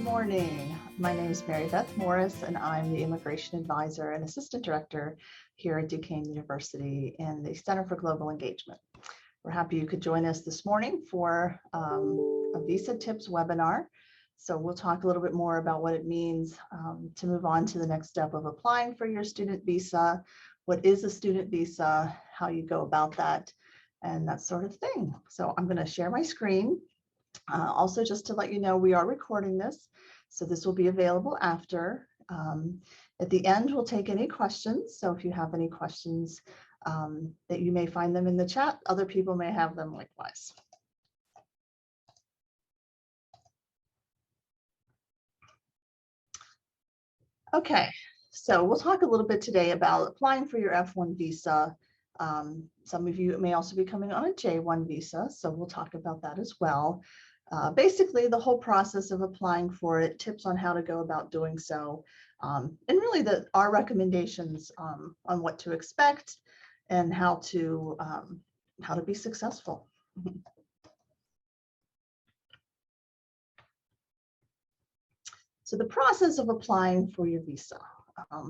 Good morning. My name is Beth Morris, and I'm the Immigration Advisor and Assistant Director here at Duquesne University in the Center for Global Engagement. We're happy you could join us this morning for a Visa Tips webinar. So we'll talk a little bit more about what it means to move on to the next step of applying for your student visa. What is a student visa, how you go about that, and that sort of thing. So I'm going to share my screen. Also, just to let you know, we are recording this, so this will be available after. At the end, we'll take any questions. So if you have any questions, that you may find them in the chat, other people may have them likewise. Okay, so we'll talk a little bit today about applying for your F1 visa. Some of you may also be coming on a J1 visa, so we'll talk about that as well. Basically, the whole process of applying for it, tips on how to go about doing so, and really our recommendations on what to expect and how to be successful. So the process of applying for your visa.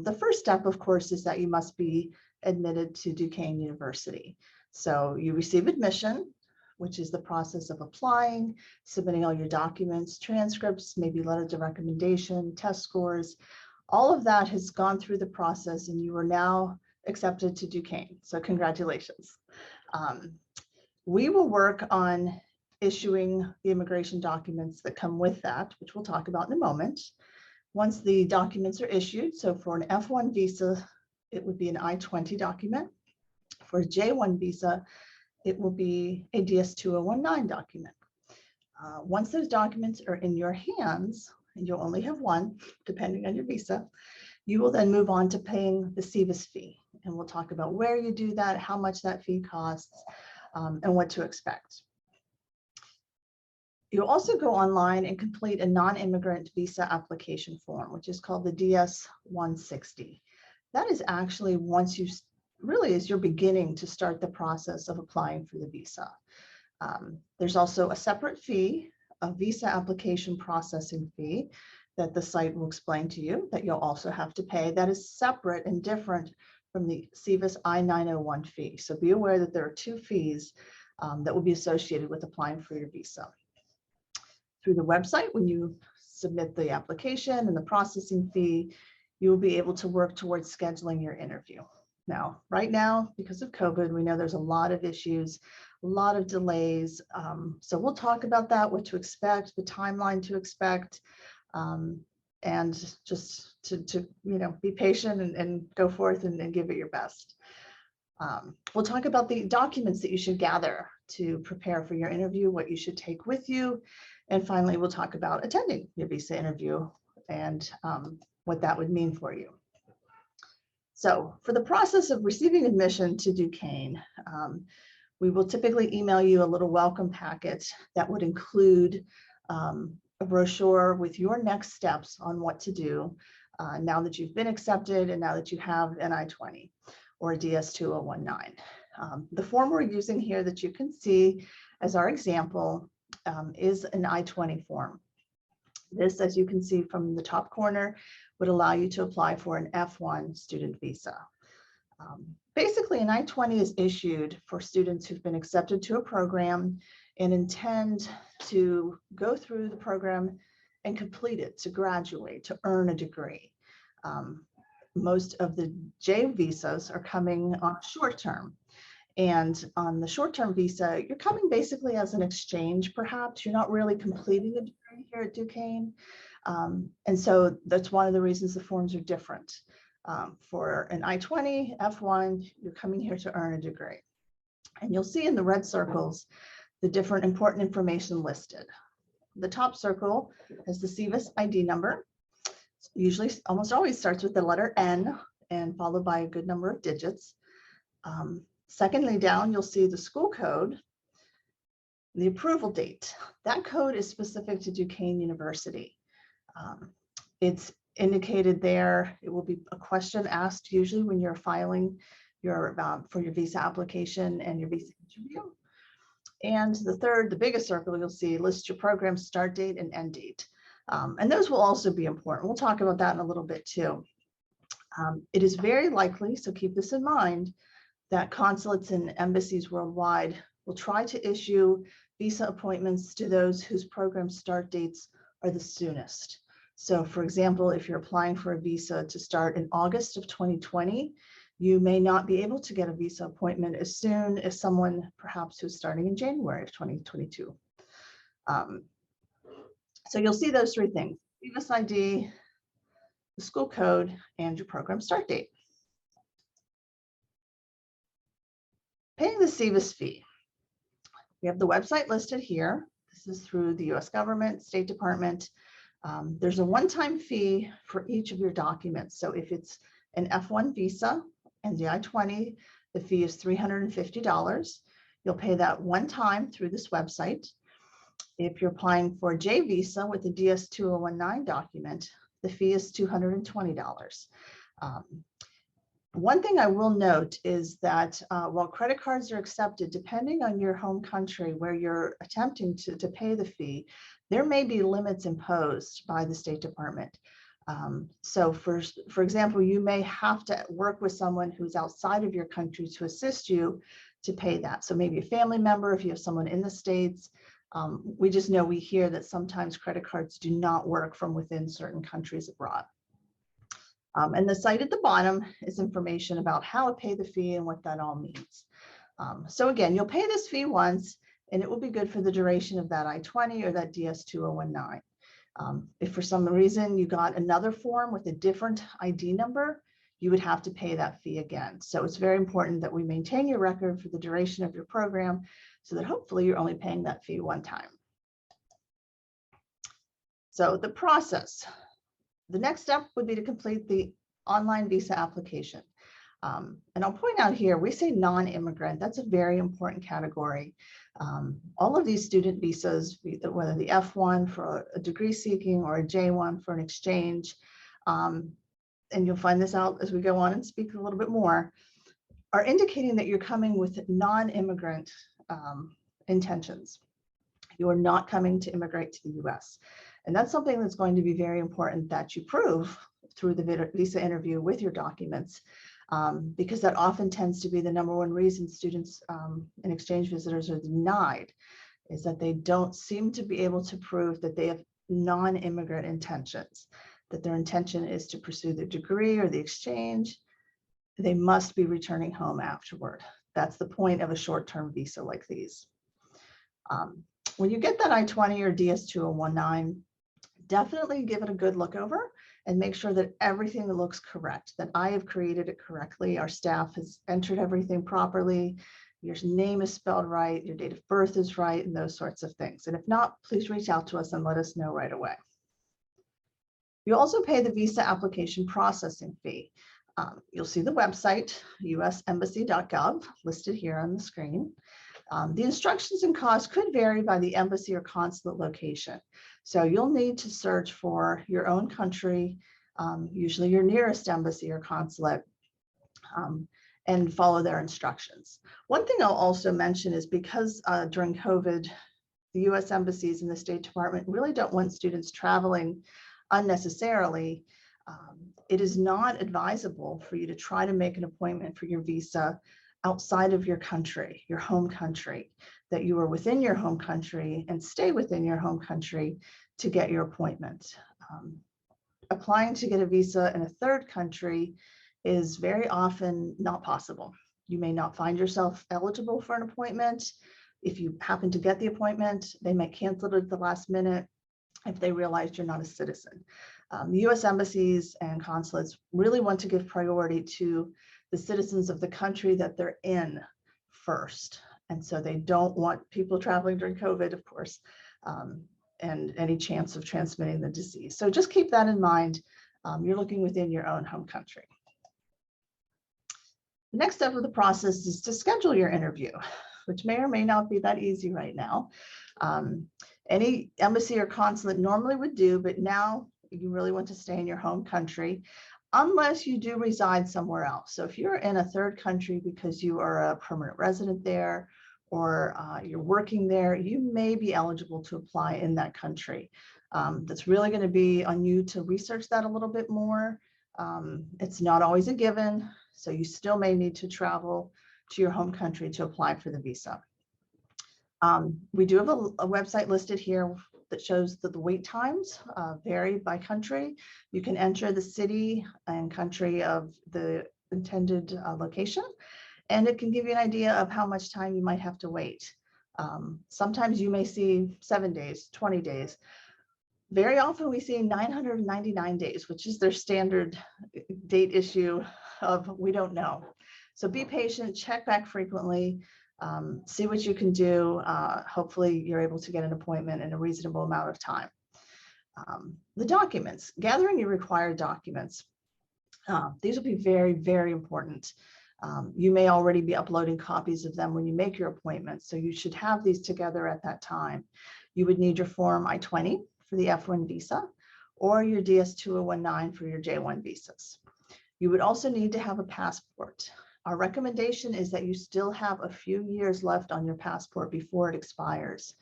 The first step, of course, is that you must be admitted to Duquesne University. So you receive admission, which is the process of applying, submitting all your documents, transcripts, maybe letters of recommendation, test scores. All of that has gone through the process and you are now accepted to Duquesne. So congratulations. We will work on issuing the immigration documents that come with that, which we'll talk about in a moment. Once the documents are issued, so for an F1 visa, it would be an I-20 document. For a J1 visa, it will be a DS-2019 document. Once those documents are in your hands, and you'll only have one, depending on your visa, you will then move on to paying the SEVIS fee. And we'll talk about where you do that, how much that fee costs, and what to expect. You'll also go online and complete a non-immigrant visa application form, which is called the DS-160. That is actually once you really is you're beginning to start the process of applying for the visa. There's also a separate fee, a visa application processing fee that the site will explain to you that you'll also have to pay. That is separate and different from the SEVIS I-901 fee. So be aware that there are two fees that will be associated with applying for your visa. Through the website, when you submit the application and the processing fee, you will be able to work towards scheduling your interview. Now, right now, because of COVID, we know there's a lot of issues, a lot of delays. So we'll talk about that, what to expect, the timeline to expect, and just to be patient and go forth and give it your best. We'll talk about the documents that you should gather to prepare for your interview, what you should take with you. And finally, we'll talk about attending your visa interview and what that would mean for you. So for the process of receiving admission to Duquesne, we will typically email you a little welcome packet that would include a brochure with your next steps on what to do now that you've been accepted and now that you have an I-20 or a DS-2019. The form we're using here that you can see as our example is an I-20 form. This, as you can see from the top corner, would allow you to apply for an F1 student visa. Basically, an I-20 is issued for students who've been accepted to a program and intend to go through the program and complete it, to graduate, to earn a degree. Most of the J visas are coming on short term. And on the short-term visa, you're coming basically as an exchange, perhaps. You're not really completing a degree here at Duquesne. And so that's one of the reasons the forms are different. For an I-20, F1, you're coming here to earn a degree. And you'll see in the red circles the different important information listed. The top circle has the SEVIS ID number. Usually, almost always starts with the letter N and followed by a good number of digits. Secondly, down, you'll see the school code, the approval date. That code is specific to Duquesne University. It's indicated there. It will be a question asked usually when you're filing your for your visa application and your visa interview. And the third, the biggest circle, you'll see lists your program start date and end date. And those will also be important. We'll talk about that in a little bit too. It is very likely, so keep this in mind, that consulates and embassies worldwide will try to issue visa appointments to those whose program start dates are the soonest. So for example, if you're applying for a visa to start in August of 2020, you may not be able to get a visa appointment as soon as someone perhaps who's starting in January of 2022. So you'll see those three things: visa ID, the school code, and your program start date. Paying the SEVIS fee. We have the website listed here. This is through the US government, State Department. There's a one-time fee for each of your documents. So if it's an F1 visa and the I-20, the fee is $350. You'll pay that one time through this website. If you're applying for a J visa with a DS-2019 document, the fee is $220. One thing I will note is that while credit cards are accepted, depending on your home country where you're attempting to pay the fee, there may be limits imposed by the State Department. So for example, you may have to work with someone who's outside of your country to assist you to pay that. So maybe a family member, if you have someone in the States. We just know, we hear that sometimes credit cards do not work from within certain countries abroad. And the site at the bottom is information about how to pay the fee and what that all means. So again, you'll pay this fee once, and it will be good for the duration of that I-20 or that DS-2019. If for some reason you got another form with a different ID number, you would have to pay that fee again. So it's very important that we maintain your record for the duration of your program, so that hopefully you're only paying that fee one time. So the process. The next step would be to complete the online visa application. And I'll point out here, we say non-immigrant. That's a very important category. All of these student visas, whether the F1 for a degree seeking or a J1 for an exchange, and you'll find this out as we go on and speak a little bit more, are indicating that you're coming with non-immigrant intentions. You are not coming to immigrate to the US. And that's something that's going to be very important that you prove through the visa interview with your documents, because that often tends to be the #1 reason students and exchange visitors are denied, is that they don't seem to be able to prove that they have non-immigrant intentions, that their intention is to pursue their degree or the exchange. They must be returning home afterward. That's the point of a short-term visa like these. When you get that I-20 or DS-2019, definitely give it a good look over and make sure that everything looks correct, that I have created it correctly, our staff has entered everything properly, your name is spelled right, your date of birth is right, and those sorts of things. And if not, please reach out to us and let us know right away. You also pay the visa application processing fee. You'll see the website, usembassy.gov, listed here on the screen. The instructions and costs could vary by the embassy or consulate location. So you'll need to search for your own country, usually your nearest embassy or consulate, and follow their instructions. One thing I'll also mention is because during COVID, the US embassies and the State Department really don't want students traveling unnecessarily. It is not advisable for you to try to make an appointment for your visa outside of your country, your home country, that you are within your home country and stay within your home country to get your appointment. Applying to get a visa in a third country is very often not possible. You may not find yourself eligible for an appointment. If you happen to get the appointment, they may cancel it at the last minute if they realize you're not a citizen. The US embassies and consulates really want to give priority to the citizens of the country that they're in first. And so they don't want people traveling during COVID, of course, and any chance of transmitting the disease. So just keep that in mind. You're looking within your own home country. The next step of the process is to schedule your interview, which may or may not be that easy right now. Any embassy or consulate normally would do, but now you really want to stay in your home country, unless you do reside somewhere else. So if you're in a third country because you are a permanent resident there, or you're working there, you may be eligible to apply in that country. That's really going to be on you to research that a little bit more. It's not always a given, so you still may need to travel to your home country to apply for the visa. We do have a website listed here that shows that the wait times vary by country. You can enter the city and country of the intended location, and it can give you an idea of how much time you might have to wait. Sometimes you may see 7 days, 20 days. Very often we see 999 days, which is their standard date issue of we don't know. So be patient, check back frequently, see what you can do. Hopefully you're able to get an appointment in a reasonable amount of time. The documents, gathering your required documents. These will be very, very important. You may already be uploading copies of them when you make your appointment, so you should have these together at that time. You would need your Form I-20 for the F1 visa or your DS-2019 for your J1 visas. You would also need to have a passport. Our recommendation is that you still have a few years left on your passport before it expires.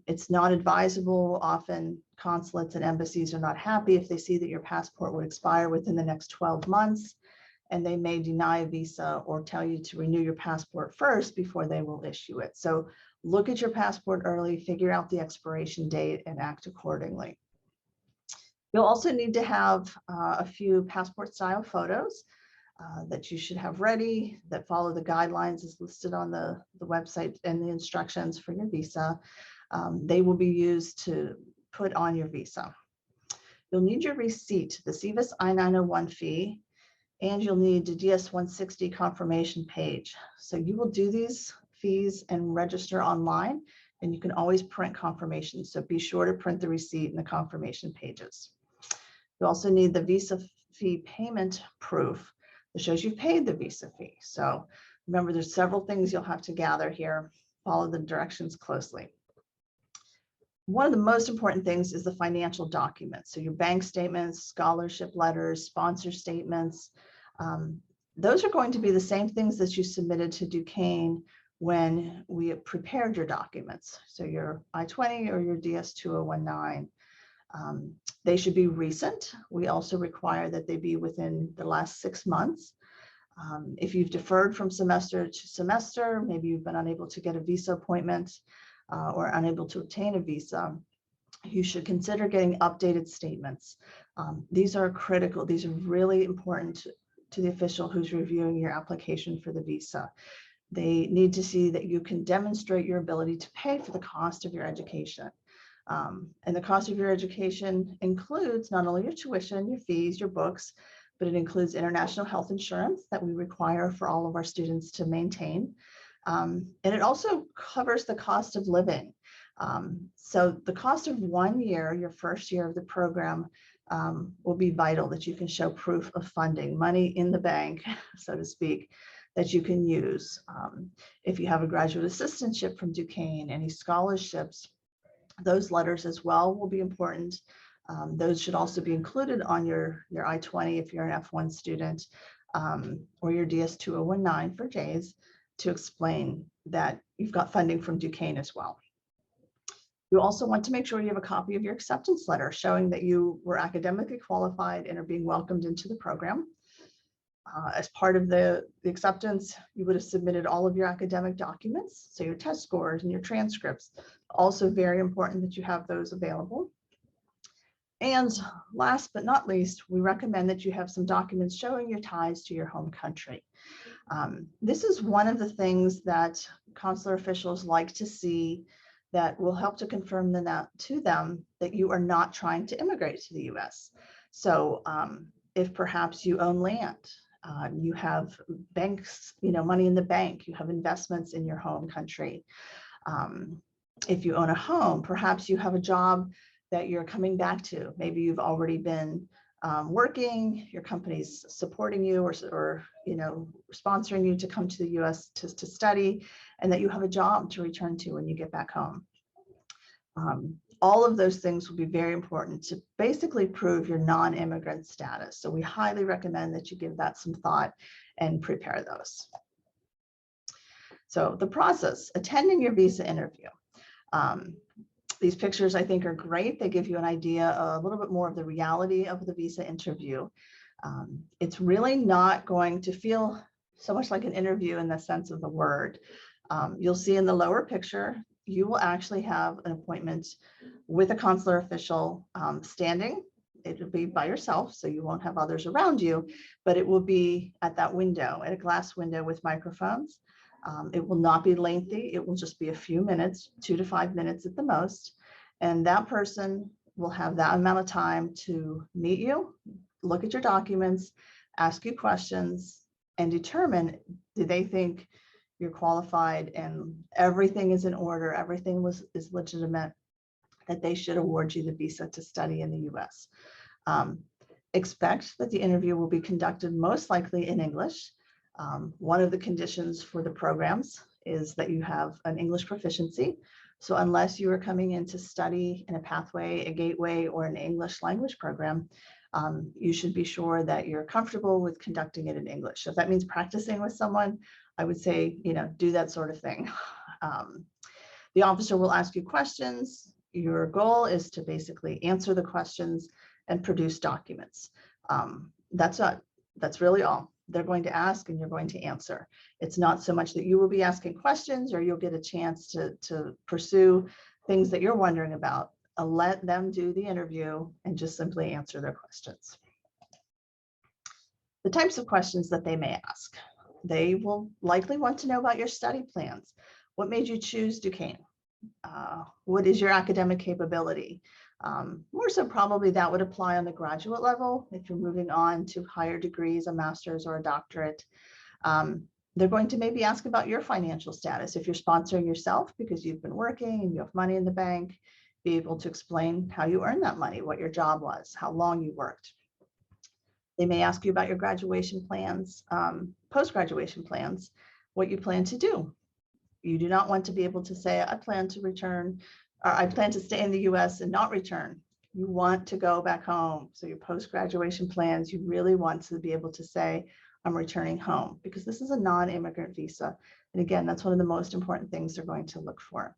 It's not advisable. Often consulates and embassies are not happy if they see that your passport would expire within the next 12 months, and they may deny a visa or tell you to renew your passport first before they will issue it. So look at your passport early, figure out the expiration date, and act accordingly. You'll also need to have a few passport style photos that you should have ready that follow the guidelines as listed on the website and the instructions for your visa. They will be used to put on your visa. You'll need your receipt, the SEVIS I-901 fee, and you'll need the DS-160 confirmation page. So you will do these fees and register online, and you can always print confirmation. So be sure to print the receipt and the confirmation pages. You also need the visa fee payment proof that shows you've paid the visa fee. So remember, there's several things you'll have to gather here. Follow the directions closely. One of the most important things is the financial documents. So your bank statements, scholarship letters, sponsor statements. Those are going to be the same things that you submitted to Duquesne when we prepared your documents. So your I-20 or your DS-2019. They should be recent. We also require that they be within the last 6 months. If you've deferred from semester to semester, maybe you've been unable to get a visa appointment or unable to obtain a visa, you should consider getting updated statements. These are critical. These are really important to the official who's reviewing your application for the visa. They need to see that you can demonstrate your ability to pay for the cost of your education. And the cost of your education includes not only your tuition, your fees, your books, but it includes international health insurance that we require for all of our students to maintain. And it also covers the cost of living. So the cost of 1 year, your first year of the program, will be vital that you can show proof of funding, money in the bank, so to speak, that you can use. If you have a graduate assistantship from Duquesne, any scholarships, those letters as well will be important. Those should also be included on your I-20 if you're an F1 student, or your DS-2019 for J's, to explain that you've got funding from Duquesne as well. You also want to make sure you have a copy of your acceptance letter showing that you were academically qualified and are being welcomed into the program. As part of the acceptance, you would have submitted all of your academic documents, so your test scores and your transcripts. Also very important that you have those available. And last but not least, we recommend that you have some documents showing your ties to your home country. This is one of the things that consular officials like to see that will help to confirm to them that you are not trying to immigrate to the US. So if perhaps you own land, you have banks, money in the bank, you have investments in your home country. If you own a home, perhaps you have a job that you're coming back to. Maybe you've already been working, your company's supporting you or sponsoring you to come to the US to study, and that you have a job to return to when you get back home. All of those things will be very important to basically prove your non-immigrant status. So we highly recommend that you give that some thought and prepare those. So the process, attending your visa interview. These pictures, I think, are great. They give you an idea, a little bit more of the reality of the visa interview. It's really not going to feel so much like an interview in the sense of the word. You'll see in the lower picture, you will actually have an appointment with a consular official standing. It'll be by yourself, so you won't have others around you, but it will be at that window, at a glass window with microphones. It will not be lengthy. It will just be a few minutes, 2 to 5 minutes at the most. And that person will have that amount of time to meet you, look at your documents, ask you questions, and determine, do they think you're qualified and everything is in order, everything is legitimate, that they should award you the visa to study in the US. Expect that the interview will be conducted most likely in English. One of the conditions for the programs is that you have an English proficiency. So unless you are coming in to study in a pathway, a gateway, or an English language program, you should be sure that you're comfortable with conducting it in English. So if that means practicing with someone, I would say, do that sort of thing. The officer will ask you questions. Your goal is to basically answer the questions and produce documents. That's really all. They're going to ask and you're going to answer. It's not so much that you will be asking questions or you'll get a chance to pursue things that you're wondering about. Let them do the interview and just simply answer their questions. The types of questions that they may ask. They will likely want to know about your study plans. What made you choose Duquesne? What is your academic capability? More so probably that would apply on the graduate level if you're moving on to higher degrees, a master's or a doctorate. They're going to maybe ask about your financial status. If you're sponsoring yourself because you've been working and you have money in the bank, be able to explain how you earned that money, what your job was, how long you worked. They may ask you about your graduation plans, post-graduation plans, what you plan to do. You do not want to be able to say, I plan to return, or I plan to stay in the US and not return. You want to go back home. So your post-graduation plans, you really want to be able to say, I'm returning home, because this is a non-immigrant visa. And again, that's one of the most important things they're going to look for.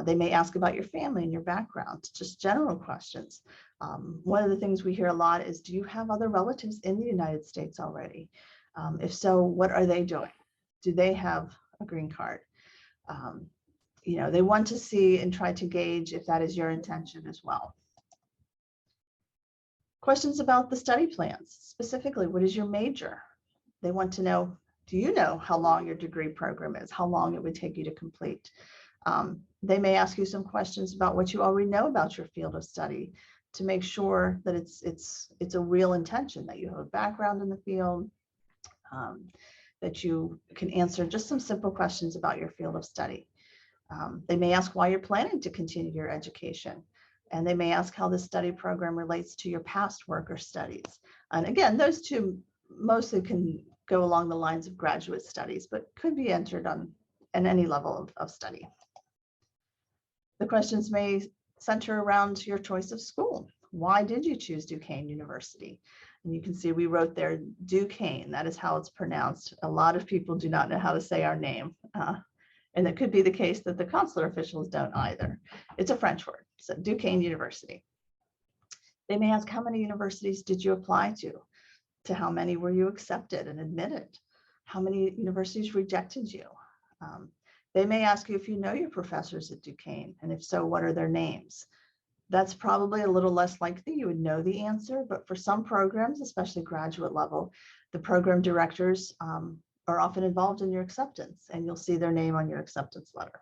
They may ask about your family and your background, just general questions. One of the things we hear a lot is, do you have other relatives in the United States already? If so, what are they doing? Do they have a green card? They want to see and try to gauge if that is your intention as well. Questions about the study plans. Specifically, what is your major? They want to know, do you know how long your degree program is, how long it would take you to complete? They may ask you some questions about what you already know about your field of study to make sure that it's a real intention, that you have a background in the field, that you can answer just some simple questions about your field of study. They may ask why you're planning to continue your education, and they may ask how the study program relates to your past work or studies. And again, those two mostly can go along the lines of graduate studies, but could be entered on at any level of study. The questions may center around your choice of school. Why did you choose Duquesne University? And you can see we wrote there Duquesne. That is how it's pronounced. A lot of people do not know how to say our name. And it could be the case that the consular officials don't either. It's a French word, so Duquesne University. They may ask, how many universities did you apply to? To how many were you accepted and admitted? How many universities rejected you? They may ask you if you know your professors at Duquesne, and if so, what are their names? That's probably a little less likely you would know the answer, but for some programs, especially graduate level, the program directors are often involved in your acceptance, and you'll see their name on your acceptance letter.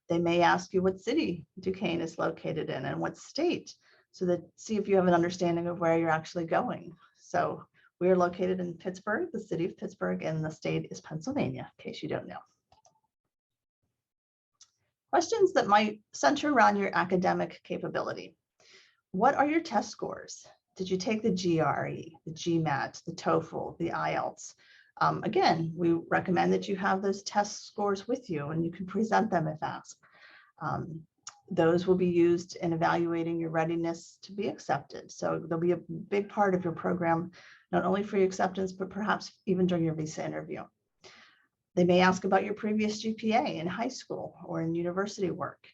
They may ask you what city Duquesne is located in and what state, so that see if you have an understanding of where you're actually going. So we are located in Pittsburgh, the city of Pittsburgh, and the state is Pennsylvania, in case you don't know. Questions that might center around your academic capability. What are your test scores? Did you take the GRE, the GMAT, the TOEFL, the IELTS? Again, we recommend that you have those test scores with you and you can present them if asked. Those will be used in evaluating your readiness to be accepted. So they'll be a big part of your program, not only for your acceptance, but perhaps even during your visa interview. They may ask about your previous GPA in high school or in university work.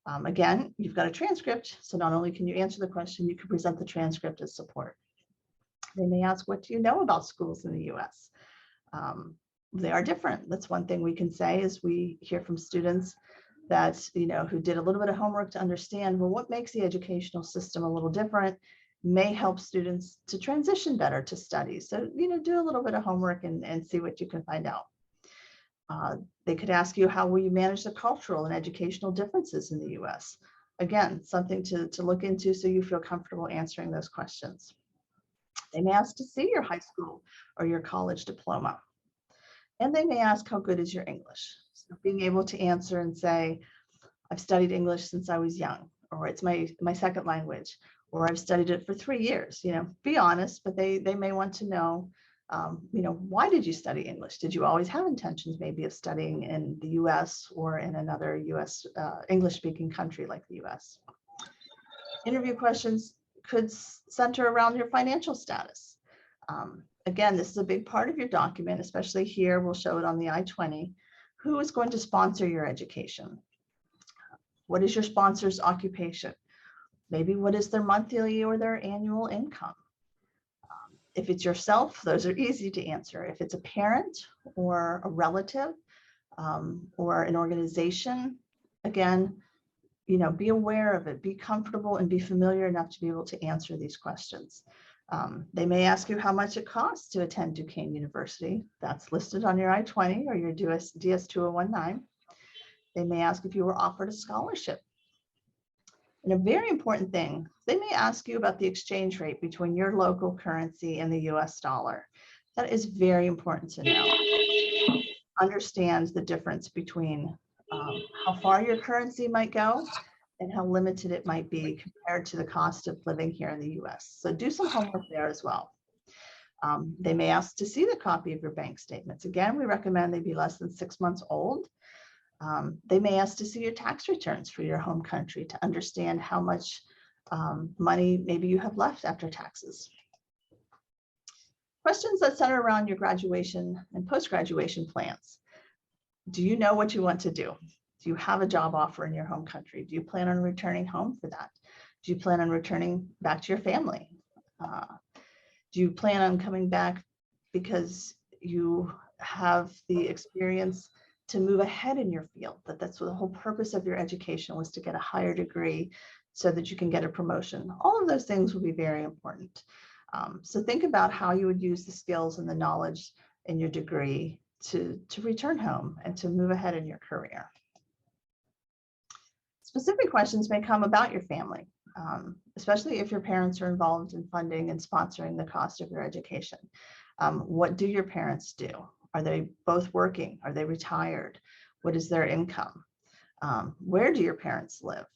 Again, you've got a transcript, so not only can you answer the question, you can present the transcript as support. They may ask, what do you know about schools in the US? They are different. That's one thing we can say is we hear from students that, who did a little bit of homework to understand, well, what makes the educational system a little different may help students to transition better to studies. So, do a little bit of homework and see what you can find out. They could ask you, how will you manage the cultural and educational differences in the US? Again, something to look into so you feel comfortable answering those questions. They may ask to see your high school or your college diploma. And they may ask, how good is your English? So being able to answer and say, I've studied English since I was young, or it's my second language, or I've studied it for 3 years. Be honest, but they may want to know, why did you study English? Did you always have intentions maybe of studying in the US or in another US English-speaking country like the US? Interview questions could center around your financial status. Again, this is a big part of your document, especially here, we'll show it on the I-20. Who is going to sponsor your education? What is your sponsor's occupation? Maybe what is their monthly or their annual income? If it's yourself, those are easy to answer. If it's a parent or a relative or an organization, again, be aware of it, be comfortable and be familiar enough to be able to answer these questions. They may ask you how much it costs to attend Duquesne University. That's listed on your I-20 or your DS-2019. They may ask if you were offered a scholarship. And a very important thing, they may ask you about the exchange rate between your local currency and the US dollar. That is very important to know. Understand the difference between how far your currency might go and how limited it might be compared to the cost of living here in the US. So do some homework there as well. They may ask to see the copy of your bank statements. Again, we recommend they be less than 6 months old. They may ask to see your tax returns for your home country to understand how much money maybe you have left after taxes. Questions that center around your graduation and post-graduation plans. Do you know what you want to do? Do you have a job offer in your home country? Do you plan on returning home for that? Do you plan on returning back to your family? Do you plan on coming back because you have the experience to move ahead in your field? That's what the whole purpose of your education was, to get a higher degree so that you can get a promotion. All of those things will be very important. So think about how you would use the skills and the knowledge in your degree to return home and to move ahead in your career. Specific questions may come about your family, especially if your parents are involved in funding and sponsoring the cost of your education. What do your parents do? Are they both working? Are they retired? What is their income? Where do your parents live?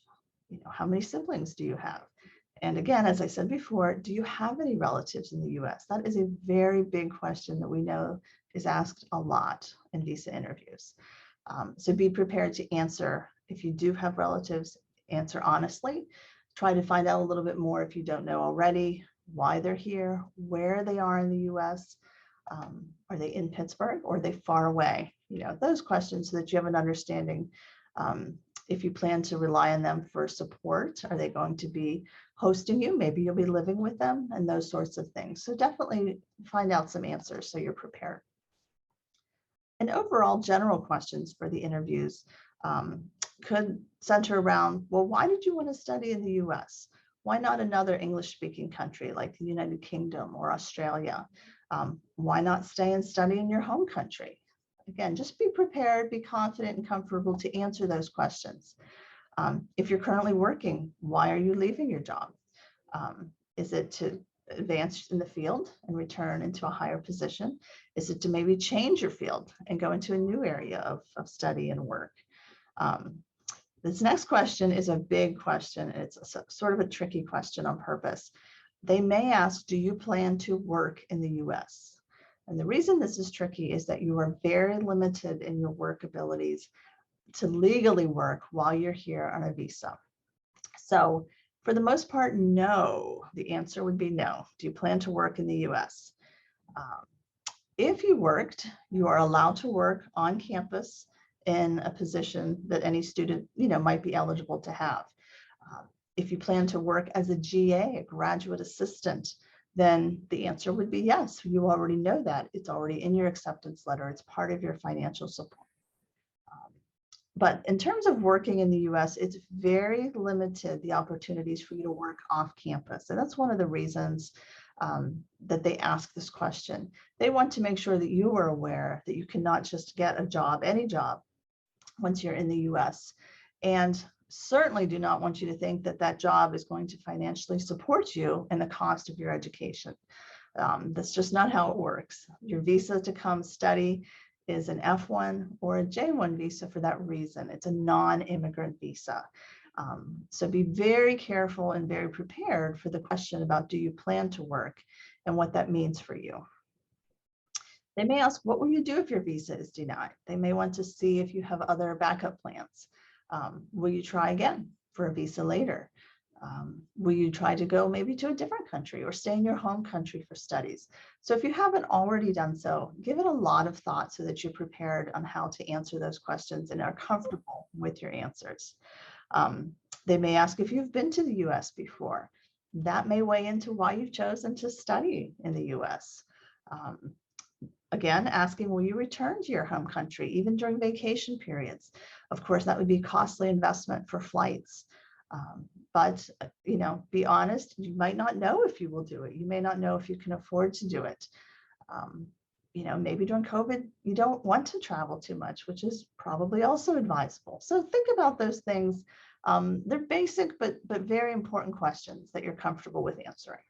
How many siblings do you have? And again, as I said before, do you have any relatives in the US? That is a very big question that we know is asked a lot in visa interviews. So be prepared to answer. If you do have relatives, answer honestly. Try to find out a little bit more if you don't know already, why they're here, where they are in the US. Are they in Pittsburgh or are they far away? Those questions so that you have an understanding. If you plan to rely on them for support, are they going to be hosting you? Maybe you'll be living with them and those sorts of things. So definitely find out some answers so you're prepared. And overall general questions for the interviews could center around, well, why did you want to study in the US? Why not another English-speaking country like the United Kingdom or Australia? Why not stay and study in your home country? Again, just be prepared, be confident and comfortable to answer those questions. If you're currently working, why are you leaving your job? Is it to advance in the field and return into a higher position? Is it to maybe change your field and go into a new area of study and work? This next question is a big question. It's sort of a tricky question on purpose. They may ask, do you plan to work in the US? And the reason this is tricky is that you are very limited in your work abilities to legally work while you're here on a visa. So for the most part, no. The answer would be no. Do you plan to work in the US? If you worked, you are allowed to work on campus in a position that any student, might be eligible to have. If you plan to work as a GA, a graduate assistant, then the answer would be yes. You already know that. It's already in your acceptance letter. It's part of your financial support. But in terms of working in the US, it's very limited, the opportunities for you to work off campus. And that's one of the reasons that they ask this question. They want to make sure that you are aware that you cannot just get a job, any job, once you're in the US. And certainly do not want you to think that that job is going to financially support you in the cost of your education. That's just not how it works. Your visa to come study is an F1 or a J1 visa for that reason. It's a non-immigrant visa. So be very careful and very prepared for the question about, do you plan to work and what that means for you. They may ask, what will you do if your visa is denied? They may want to see if you have other backup plans. Will you try again for a visa later? Will you try to go maybe to a different country or stay in your home country for studies? So if you haven't already done so, give it a lot of thought so that you're prepared on how to answer those questions and are comfortable with your answers. They may ask if you've been to the US before. That may weigh into why you've chosen to study in the US. Again, asking, will you return to your home country, even during vacation periods? Of course, that would be a costly investment for flights. But, be honest, you might not know if you will do it. You may not know if you can afford to do it. Maybe during COVID, you don't want to travel too much, which is probably also advisable. So think about those things. They're basic, but very important questions that you're comfortable with answering.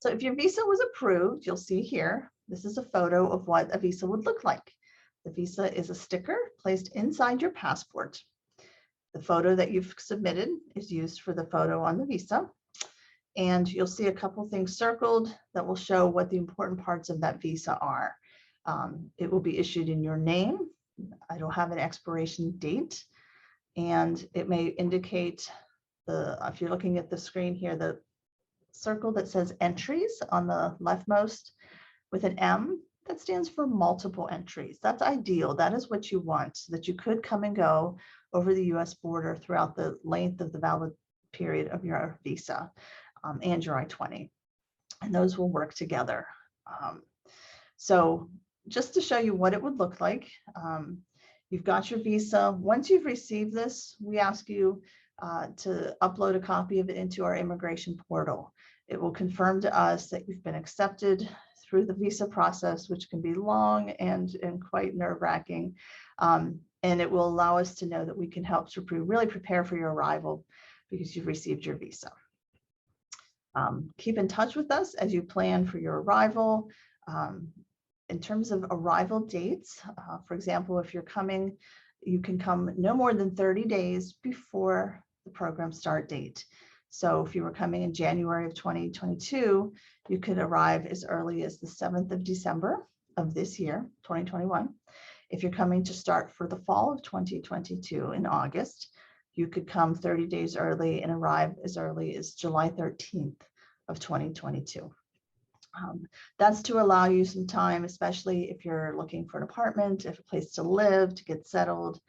So if your visa was approved, you'll see here, this is a photo of what a visa would look like. The visa is a sticker placed inside your passport. The photo that you've submitted is used for the photo on the visa. And you'll see a couple things circled that will show what the important parts of that visa are. It will be issued in your name. It'll have an expiration date. And it may indicate if you're looking at the screen here, the circle that says entries on the leftmost with an M, that stands for multiple entries. That's ideal. That is what you want, so that you could come and go over the US border throughout the length of the valid period of your visa and your I-20. And those will work together. So just to show you what it would look like, you've got your visa. Once you've received this, we ask you to upload a copy of it into our immigration portal. It will confirm to us that you've been accepted through the visa process, which can be long and quite nerve-wracking. And it will allow us to know that we can help to really prepare for your arrival because you've received your visa. Keep in touch with us as you plan for your arrival. In terms of arrival dates, for example, if you're coming, you can come no more than 30 days before the program start date. So if you were coming in January of 2022, you could arrive as early as the 7th of December of this year, 2021. If you're coming to start for the fall of 2022 in August, you could come 30 days early and arrive as early as July 13th of 2022. That's to allow you some time, especially if you're looking for an apartment, if a place to live, to get settled.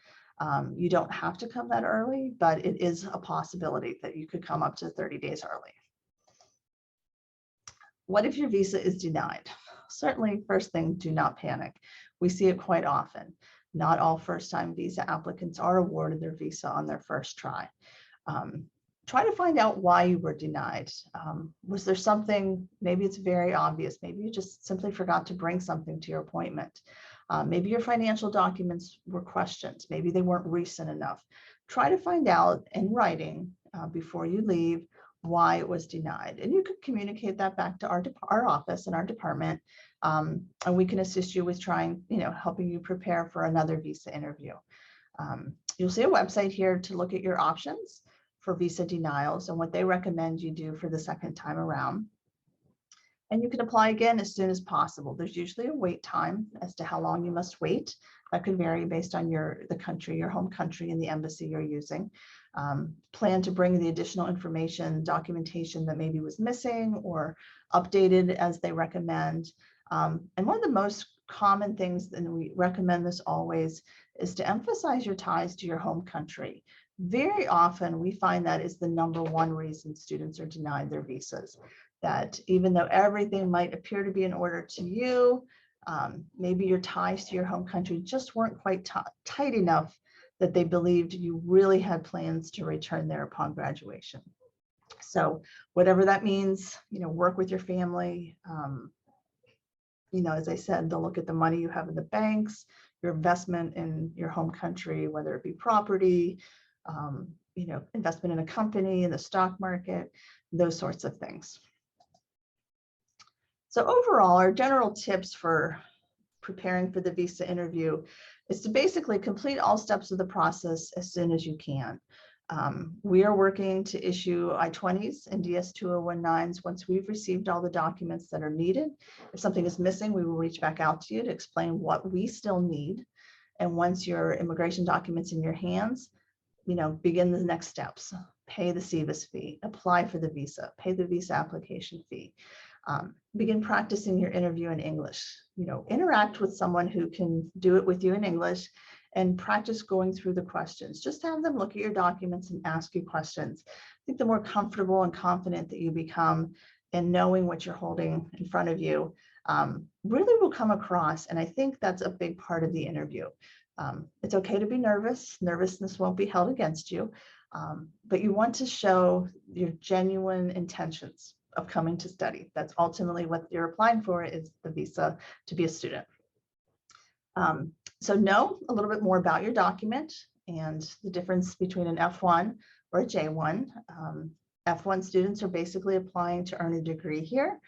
You don't have to come that early, but it is a possibility that you could come up to 30 days early. What if your visa is denied? Certainly, first thing, do not panic. We see it quite often. Not all first-time visa applicants are awarded their visa on their first try. Try to find out why you were denied. Was there something, maybe it's very obvious, maybe you just simply forgot to bring something to your appointment. Maybe your financial documents were questioned. Maybe they weren't recent enough. Try to find out in writing before you leave why it was denied. And you could communicate that back to our office and our department, and we can assist you with helping you prepare for another visa interview. You'll see a website here to look at your options for visa denials and what they recommend you do for the second time around. And you can apply again as soon as possible. There's usually a wait time as to how long you must wait. That could vary based on the country, your home country, and the embassy you're using. Plan to bring the additional information, documentation that maybe was missing or updated as they recommend. And one of the most common things, and we recommend this always, is to emphasize your ties to your home country. Very often we find that is the number one reason students are denied their visas, that even though everything might appear to be in order to you, maybe your ties to your home country just weren't quite tight enough that they believed you really had plans to return there upon graduation. So whatever that means, work with your family. As I said, they'll look at the money you have in the banks, your investment in your home country, whether it be property, investment in a company, in the stock market, those sorts of things. So overall, our general tips for preparing for the visa interview is to basically complete all steps of the process as soon as you can. We are working to issue I-20s and DS-2019s once we've received all the documents that are needed. If something is missing, we will reach back out to you to explain what we still need. And once your immigration documents in your hands, begin the next steps. Pay the SEVIS fee, apply for the visa, pay the visa application fee. Begin practicing your interview in English. Interact with someone who can do it with you in English, and practice going through the questions. Just have them look at your documents and ask you questions. I think the more comfortable and confident that you become in knowing what you're holding in front of you, really will come across. And I think that's a big part of the interview. It's okay to be nervous. Nervousness won't be held against you, but you want to show your genuine intentions of coming to study. That's ultimately what you're applying for, is the visa to be a student. So know a little bit more about your document and the difference between an F1 or a J1. F1 students are basically applying to earn a degree here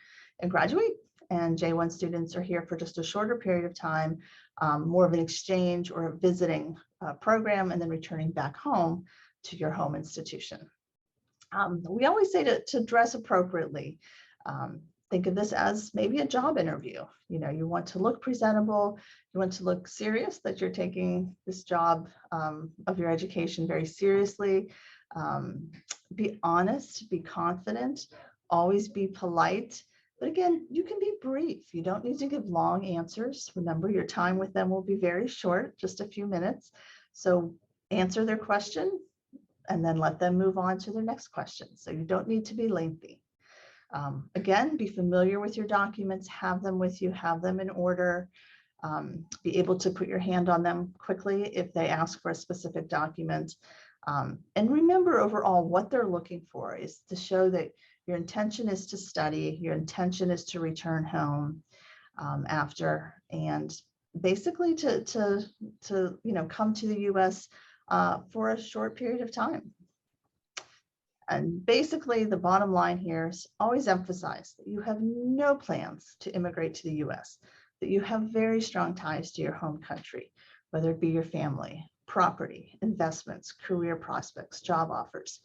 and graduate, and J1 students are here for just a shorter period of time, more of an exchange or a visiting program, and then returning back home to your home institution. We always say to dress appropriately. Think of this as maybe a job interview. You want to look presentable. You want to look serious, that you're taking this job of your education very seriously. Be honest, be confident, always be polite. But again, you can be brief. You don't need to give long answers. Remember, your time with them will be very short, just a few minutes. So answer their question and then let them move on to their next question. So you don't need to be lengthy. Again, be familiar with your documents, have them with you, have them in order, be able to put your hand on them quickly if they ask for a specific document. And remember, overall, what they're looking for is to show that your intention is to study, your intention is to return home after, and basically to come to the US for a short period of time. And basically, the bottom line here is always emphasize that you have no plans to immigrate to the US, that you have very strong ties to your home country, whether it be your family, property, investments, career prospects, job offers.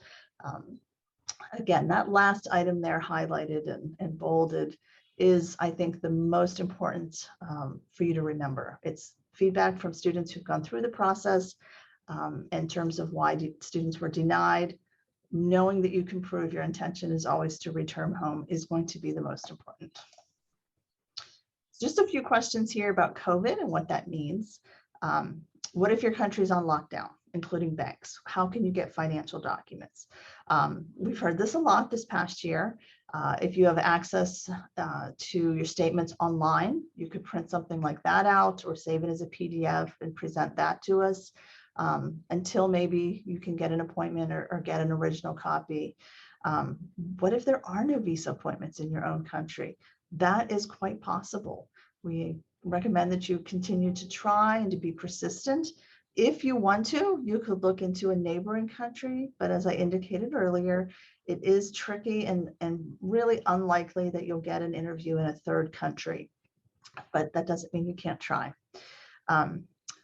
Again, that last item there highlighted and bolded is, I think, the most important for you to remember. It's feedback from students who've gone through the process in terms of why students were denied. Knowing that you can prove your intention is always to return home is going to be the most important. Just a few questions here about COVID and what that means. What if your country's on lockdown, including banks? How can you get financial documents? We've heard this a lot this past year. If you have access to your statements online, you could print something like that out or save it as a PDF and present that to us. Until maybe you can get an appointment or get an original copy. What if there are no visa appointments in your own country? That is quite possible. We recommend that you continue to try and to be persistent. If you want to, you could look into a neighboring country, but as I indicated earlier, it is tricky and really unlikely that you'll get an interview in a third country, but that doesn't mean you can't try.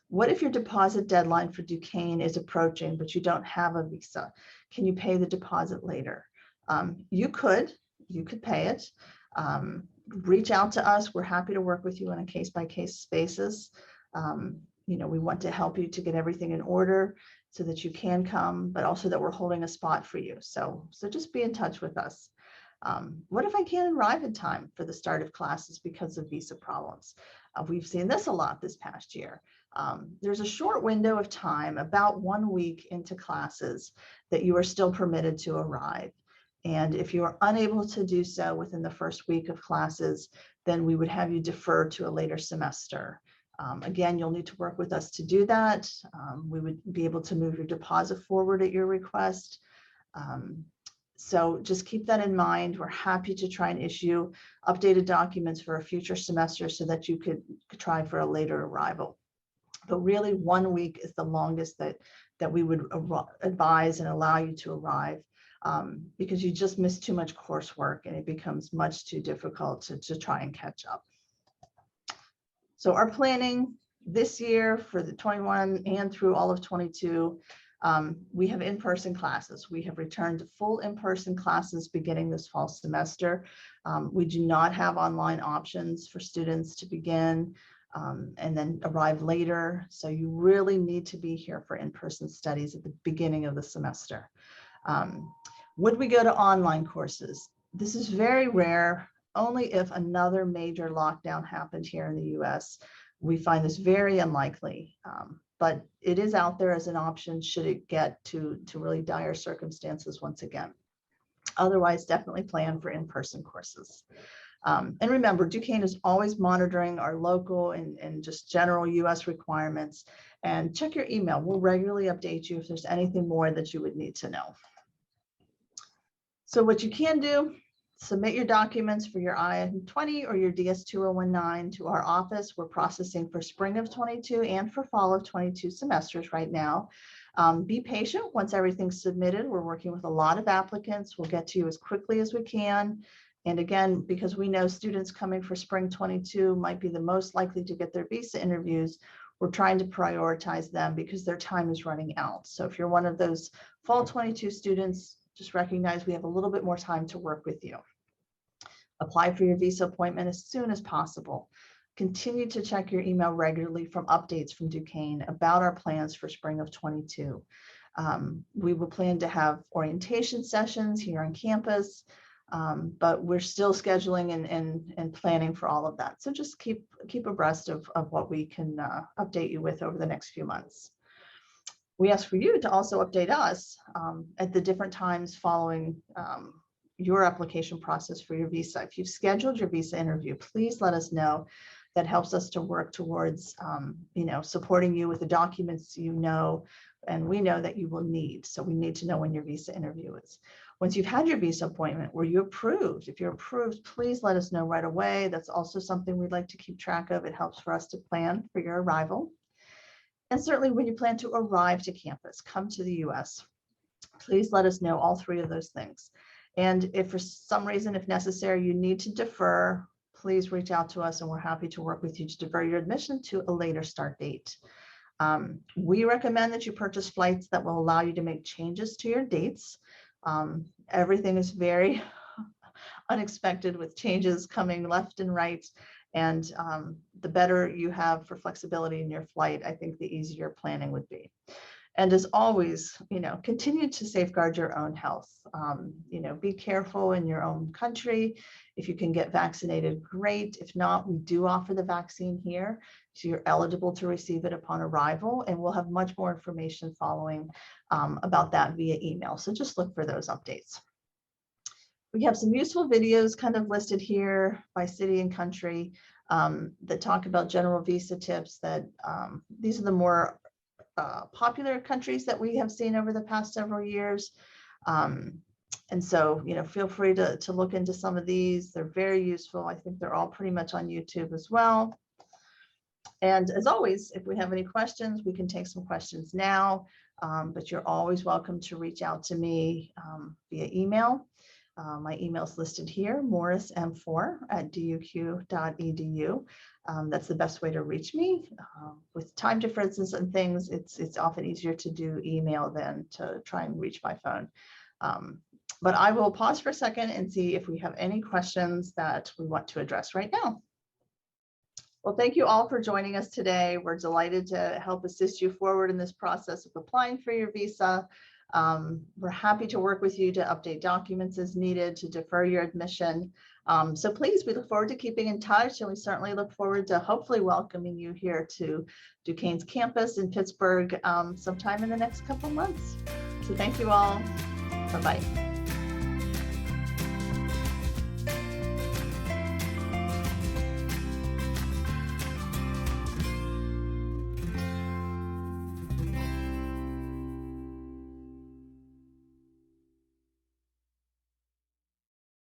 What if your deposit deadline for Duquesne is approaching, but you don't have a visa? Can you pay the deposit later? You could pay it. Reach out to us. We're happy to work with you on a case-by-case basis. We want to help you to get everything in order so that you can come, but also that we're holding a spot for you. So just be in touch with us. What if I can't arrive in time for the start of classes because of visa problems? We've seen this a lot this past year. There's a short window of time, about 1 week into classes, that you are still permitted to arrive. And if you are unable to do so within the first week of classes, then we would have you defer to a later semester. Again, you'll need to work with us to do that. We would be able to move your deposit forward at your request. So just keep that in mind. We're happy to try and issue updated documents for a future semester so that you could try for a later arrival. But really 1 week is the longest that we would advise and allow you to arrive, because you just miss too much coursework and it becomes much too difficult to try and catch up. So our planning this year for the 21 and through all of 22, we have in-person classes. We have returned to full in-person classes beginning this fall semester. We do not have online options for students to begin and then arrive later. So you really need to be here for in-person studies at the beginning of the semester. Would we go to online courses? This is very rare, only if another major lockdown happened here in the US. We find this very unlikely, but it is out there as an option should it get to really dire circumstances once again. Otherwise, definitely plan for in-person courses. And remember, Duquesne is always monitoring our local and just general US requirements. And check your email. We'll regularly update you if there's anything more that you would need to know. So what you can do, submit your documents for your I-20 or your DS-2019 to our office. We're processing for spring of 22 and for fall of 22 semesters right now. Be patient. Once everything's submitted, we're working with a lot of applicants. We'll get to you as quickly as we can. And again, because we know students coming for spring 22 might be the most likely to get their visa interviews, we're trying to prioritize them because their time is running out. So if you're one of those fall 22 students, just recognize we have a little bit more time to work with you. Apply for your visa appointment as soon as possible. Continue to check your email regularly from updates from Duquesne about our plans for spring of 22. We will plan to have orientation sessions here on campus, but we're still scheduling and planning for all of that. So just keep abreast of what we can update you with over the next few months. We ask for you to also update us at the different times following your application process for your visa. If you've scheduled your visa interview, please let us know. That helps us to work towards supporting you with the documents and we know that you will need. So we need to know when your visa interview is. Once you've had your visa appointment, were you approved? If you're approved, please let us know right away. That's also something we'd like to keep track of. It helps for us to plan for your arrival. And certainly when you plan to arrive to campus, come to the US, please let us know all three of those things. And if for some reason, if necessary, you need to defer, please reach out to us and we're happy to work with you to defer your admission to a later start date. We recommend that you purchase flights that will allow you to make changes to your dates. Everything is very unexpected with changes coming left and right. And the better you have for flexibility in your flight, I think the easier planning would be. And as always, continue to safeguard your own health. Be careful in your own country. If you can get vaccinated, great. If not, we do offer the vaccine here. So you're eligible to receive it upon arrival. And we'll have much more information following about that via email. So just look for those updates. We have some useful videos kind of listed here by city and country that talk about general visa tips. These are the more popular countries that we have seen over the past several years. And so, feel free to look into some of these. They're very useful. I think they're all pretty much on YouTube as well. And as always, if we have any questions, we can take some questions now, but you're always welcome to reach out to me via email. My email is listed here, morrism4@duq.edu. That's the best way to reach me. With time differences and things, it's often easier to do email than to try and reach my phone. But I will pause for a second and see if we have any questions that we want to address right now. Well, thank you all for joining us today. We're delighted to help assist you forward in this process of applying for your visa. We're happy to work with you to update documents as needed, to defer your admission. So please, we look forward to keeping in touch, and we certainly look forward to hopefully welcoming you here to Duquesne's campus in Pittsburgh sometime in the next couple months. So thank you all. Bye-bye.